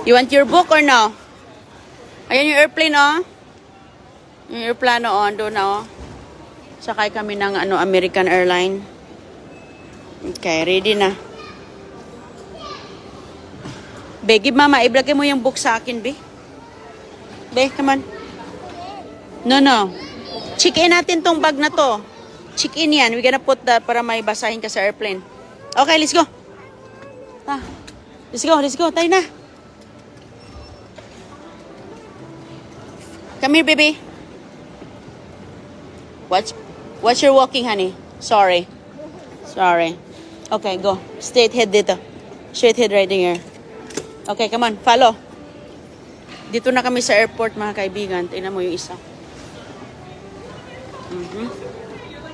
You want your book or no? Ayan yung airplane, oh. Yung airplano, oh. Doon, oh. Sakay kami ng American Airline. Okay, ready na. Be, give mama. Iblagay mo yung book sa akin, Be. Be, come on. No. Check-in natin tong bag na to. Check-in yan. We're gonna put that para may basahin ka sa airplane. Okay, let's go. Let's go. Tayo na. Come here, baby. What's your walking, honey? Sorry. Okay, go. Straight head dito. Straight head right here. Okay, come on. Follow. Dito na kami sa airport, mga kaibigan. Tingnan mo yung isa.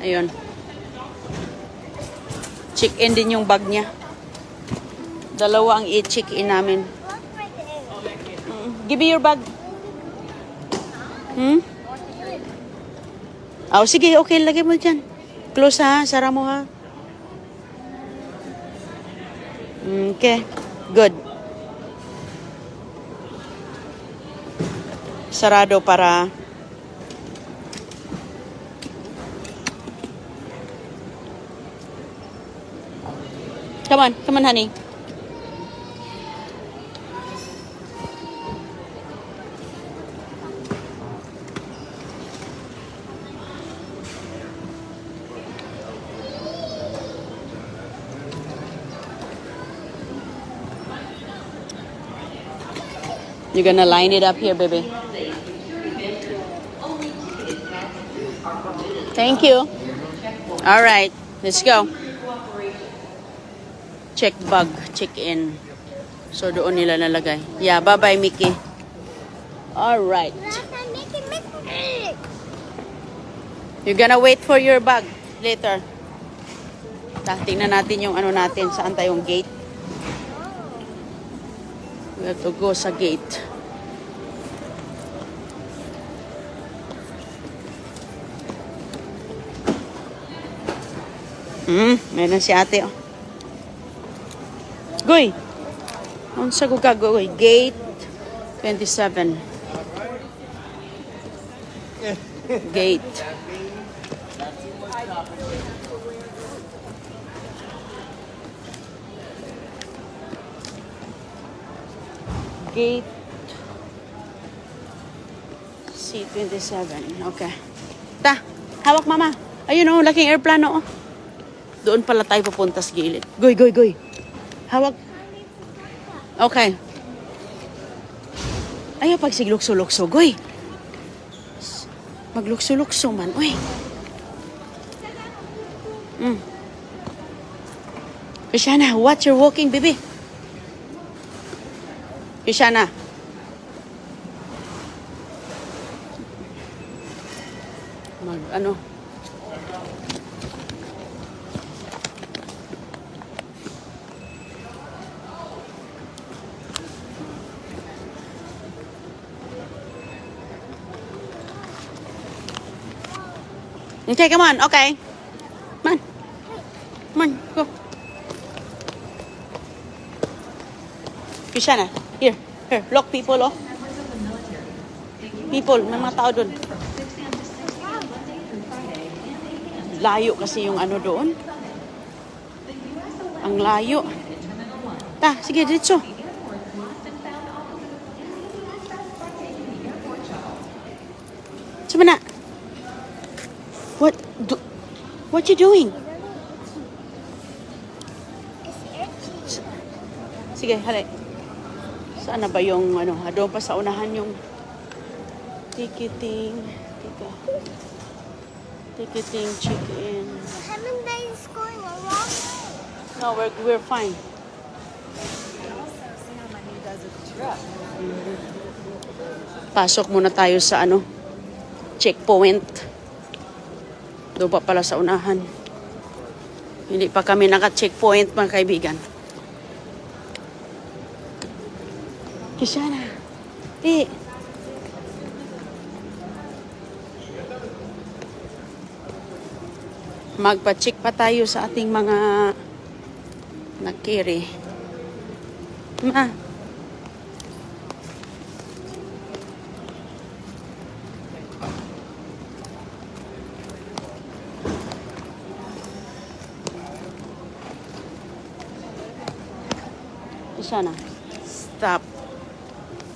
Ayun. Check-in din yung bag niya. Dalawa ang i-check-in namin. Give me your bag. Sige, okay. Lagay mo dyan. Close ha. Sara mo ha. Okay. Good. Sarado para... Come on, honey. You're gonna line it up here, baby. Thank you. All right, let's go. Check bag, check in. So doon nila nalagay. Yeah, bye-bye, Mickey. All right. You're gonna wait for your bag later. Tingnan natin yung natin, saan tayong gate. We have to go sa gate. Meron si ate, oh. Goy! Unsa ko ka, goy? Gate 27. Gate. Gate C27. Okay. Hawak mama. Ayun oh, laking airplano oh. Doon pala tayo pupunta sa gilid. Goy. Hawak. Okay. Ayaw pag siglukso-lukso, goy. Maglukso-lukso man. Uy. Krishana, watch your walking, baby. Krishana. Okay, come on. Okay. Come on, go. Krishana, here. Look, people, oh. People, may mga tao doon. Layo kasi yung doon. Ang layo. Sige, diretso. Sama na. What you doing? Sige, hali. Saan na ba yung doon pa sa unahan yung ticketing. Ticketing, check-in. Haven't they going a long way? No, we're fine. Pasok muna tayo sa checkpoint. Doon pa pala sa unahan. Hindi pa kami naka-checkpoint, mga kaibigan. Krishana. Magpa-check pa tayo sa ating mga nakiri. Isa na. Stop.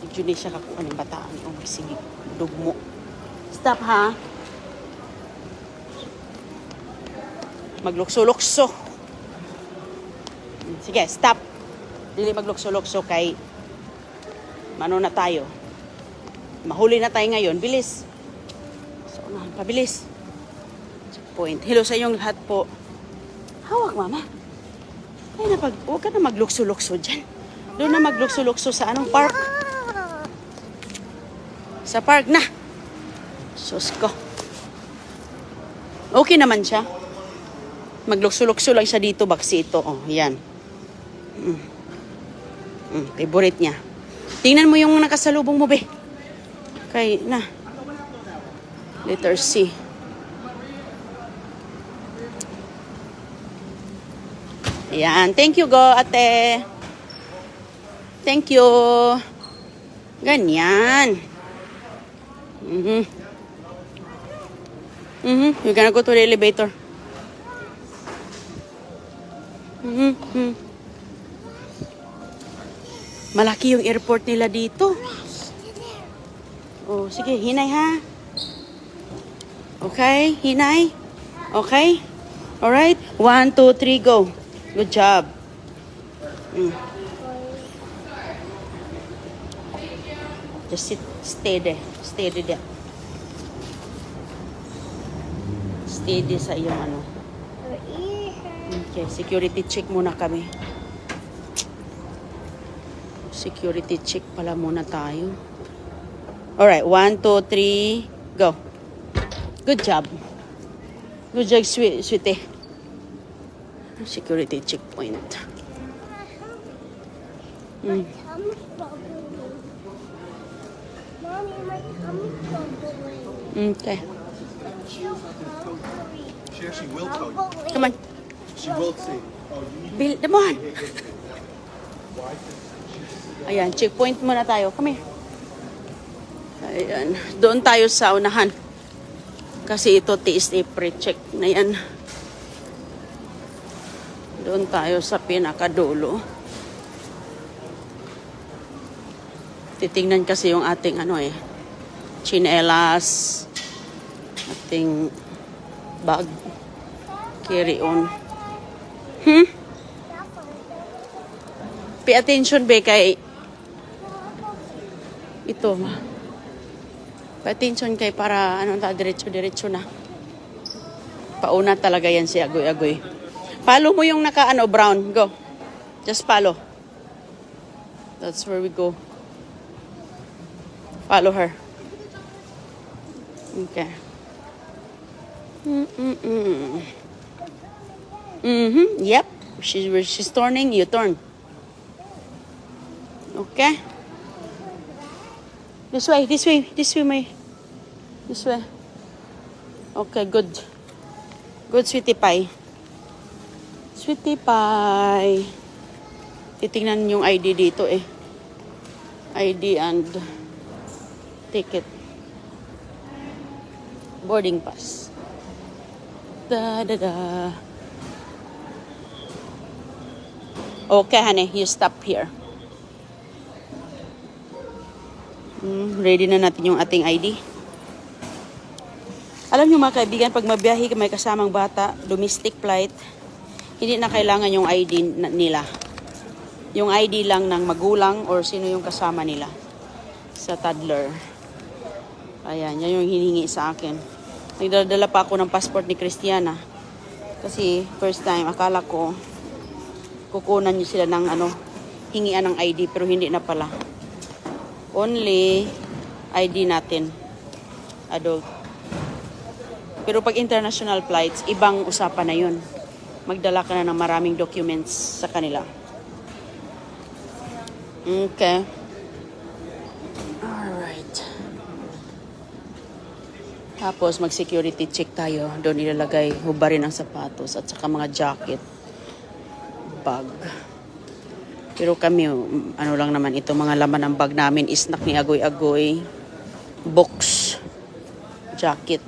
Medyo na siya kakuha ng bataan. O, sige. Dugmo. Stop, ha? Maglukso-lukso. Sige, stop. Dili maglukso-lukso kay mano na tayo. Mahuli na tayo ngayon. Bilis. So, pabilis. Checkpoint. Hello sa inyong lahat po. Hawak, mama. Ay, huwag ka na maglukso-lukso dyan. Doon na maglukso-lukso sa anong park. Sa park na. Sus ko. Okay naman siya. Maglukso-lukso lang siya dito, baksito. Oh, yan. Favorite niya. Tingnan mo yung nakasalubong mo, be. Kay, na. Letter C. Ayan. Thank you, go, ate. Thank you. Ganyan. You're gonna go to the elevator. Malaki yung airport nila dito. Oh, sige, hinay ha. Okay, hinay. Okay? Alright? 1, 2, 3, go. Good job. Just stay there. Steady there. Steady sa iyong ano. Okay, security check muna kami. Security check pala muna tayo. Alright, 1, 2, 3, go. Good job. Good job, sweetie. Security checkpoint. My tummy's bubbling. Mommy, my tummy's bubbling. Okay. She She will tell you. Come on. She will say, oh, you need Bill, come on. Ayan, checkpoint muna tayo. Come here. Ayan. Doon tayo sa unahan. Kasi ito, TSA pre-check na yan. Doon tayo sa pinakadulo. Titingnan kasi yung ating chinelas, ating bag, carry on. Pay attention be kay ito ma. Pay attention kay para diretso na. Pauna talaga yan si Agoy-Agoy. Follow mo yung brown. Go. Just follow. That's where we go. Follow her. Okay. Yep. She's turning, you turn. Okay. This way, May. This way. Okay, good. Good, sweetie pie. Sweetie pie. Titingnan yung ID dito eh. ID and ticket. Boarding pass. Da. Okay, honey, you stop here. Ready na natin yung ating ID. Alam nyo mga kaibigan, pag mabiyahe ka may kasamang bata, domestic flight, hindi na kailangan yung ID nila. Yung ID lang ng magulang or sino yung kasama nila sa toddler. Ayan, yan yung hinihingi sa akin. Nagdadala pa ako ng passport ni Christiana. Kasi first time, akala ko kukunan nyo sila ng hingian ng ID, pero hindi na pala. Only ID natin. Adult. Pero pag international flights, ibang usapan na yun. Magdala ka na ng maraming documents sa kanila. Okay. Alright. Tapos mag-security check tayo. Doon ilalagay hubarin ang sapatos at saka mga jacket. Bag. Pero kami, lang naman ito, mga laman ng bag namin, snack ni Agoy-Agoy, box, jacket.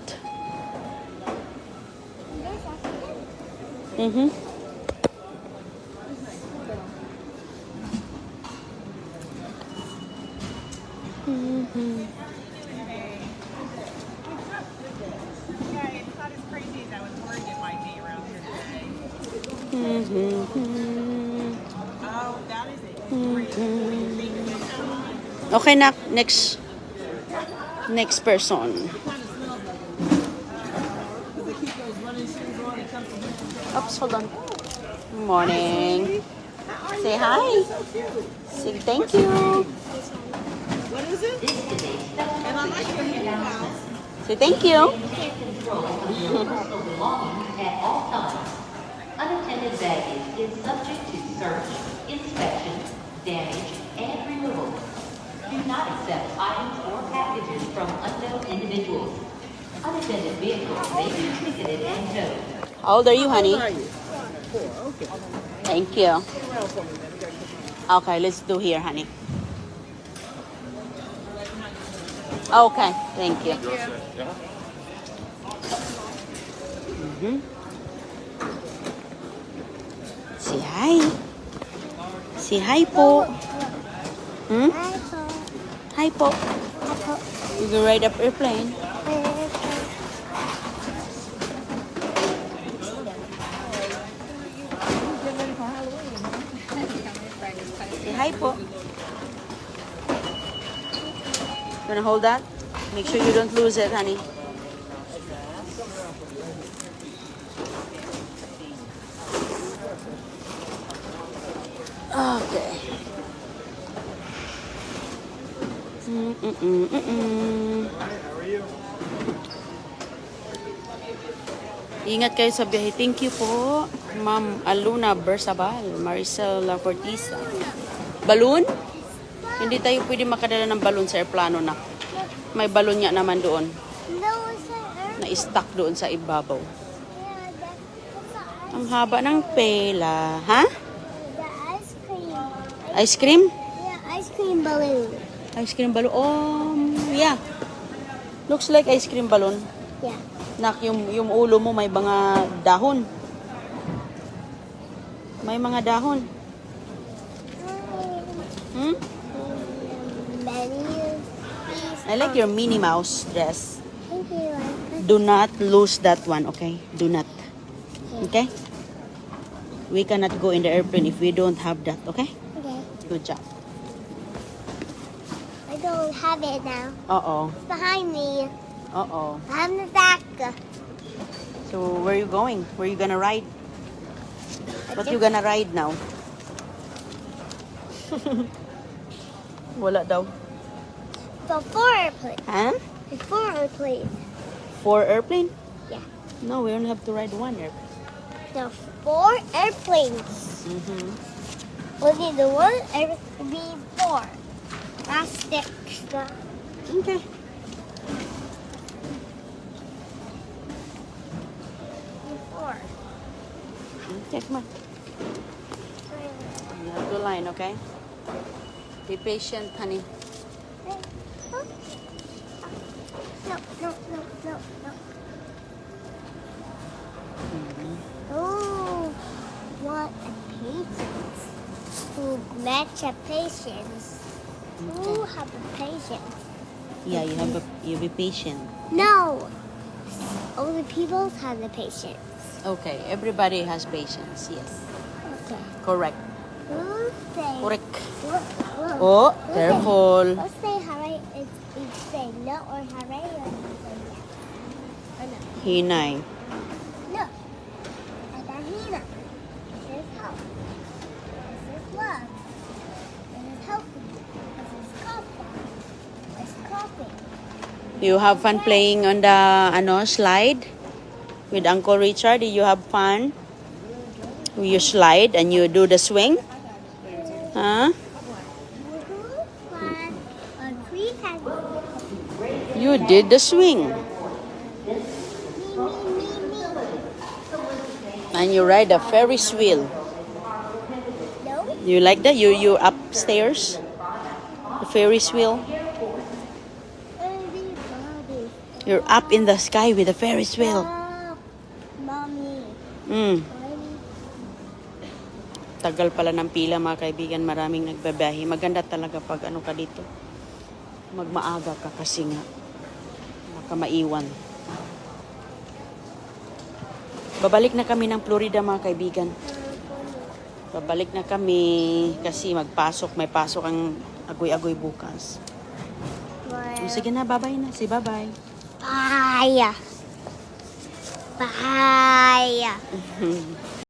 It's not as crazy as I was worried it might be around here today. Oh, that is a great Okay, nak. Next person. Oops, hold on. Good morning. Say hi. Say thank you. What is it? And I like your new house. Say thank you. At all times, unattended baggage is subject to search, inspection, damage, and removal. Do not accept items or packages from unknown individuals. Unattended vehicles may be ticketed and towed. How old are you, honey? How old are you? 4. Okay. Thank you. Sit around for me, baby. Okay, let's do here, honey. Okay, thank you. Say hi. Say hi po. Hmm? Hi po. You can ride up airplane. Say hi po. Gonna hold that? Make sure you don't lose it, honey. Okay. Ingat kayo sa biyahe. Thank you po, Ma'am Aluna Bersabal, Maricel Lafortisa. Balloon? Hindi tayo pwede makadala ng balloon sa aeroplano na. May balloon niya naman doon. No, sir. Na-stuck doon sa ibabaw. Yeah, that's Ang haba ng pela. Ha? the ice cream. Ice cream? Yeah, ice cream balloon. Ice cream balloon. Oh, yeah. Looks like ice cream balloon. Yeah. Nak, yung ulo mo may mga dahon. May mga dahon. Hmm? I like your Minnie Mouse dress. Thank you. Do not lose that one, okay? Do not. Okay? We cannot go in the airplane if we don't have that, okay? Okay. Good job. I don't have it now. Uh-oh. It's behind me. Uh-oh. I'm the back. So, where are you going? Where are you gonna ride? What you gonna ride now? Wala daw. The 4 airplane. Huh? The 4 airplane. 4 airplane? Yeah. No, we only have to ride 1 airplane. The 4 airplanes. Mm-hmm. Only the one airplane be 4. That's 6. Okay. Four. Okay, come on. You have to line, okay? Be patient, honey. No, no, no, no, no. Oh, what a patience. Who match a patience. Who have a patience? Yeah, you be patient. No. Only people have the patience. Okay, everybody has patience. Yes. Okay. Correct. Who say? Correct. Whoa. Oh, Who say- careful. Who say hooray? It's say no or hooray or you say yes. Or no. Hinay. No. Like a Hina. This is help. This is love. This is helping. This is coffee. This is coffee. You have fun playing on the slide with Uncle Richard? Did you have fun? You slide and you do the swing? Huh? One, on 3 times. You did the swing. Me. And you ride a Ferris wheel. No. You like that? You upstairs? The Ferris wheel? Everybody. You're up in the sky with the Ferris wheel. Stop. Mommy. Mm. Mommy. Tagal pala ng pila mga kaibigan. Maraming nagbabiyahe. Maganda talaga pag ka dito. magmaaga ka kasi nga baka maiwan. Babalik na kami ng Florida mga kaibigan. Babalik na kami kasi may pasok ang agoy-agoy bukas. Sige na, bye-bye na. Say bye-bye. Bye. Bye.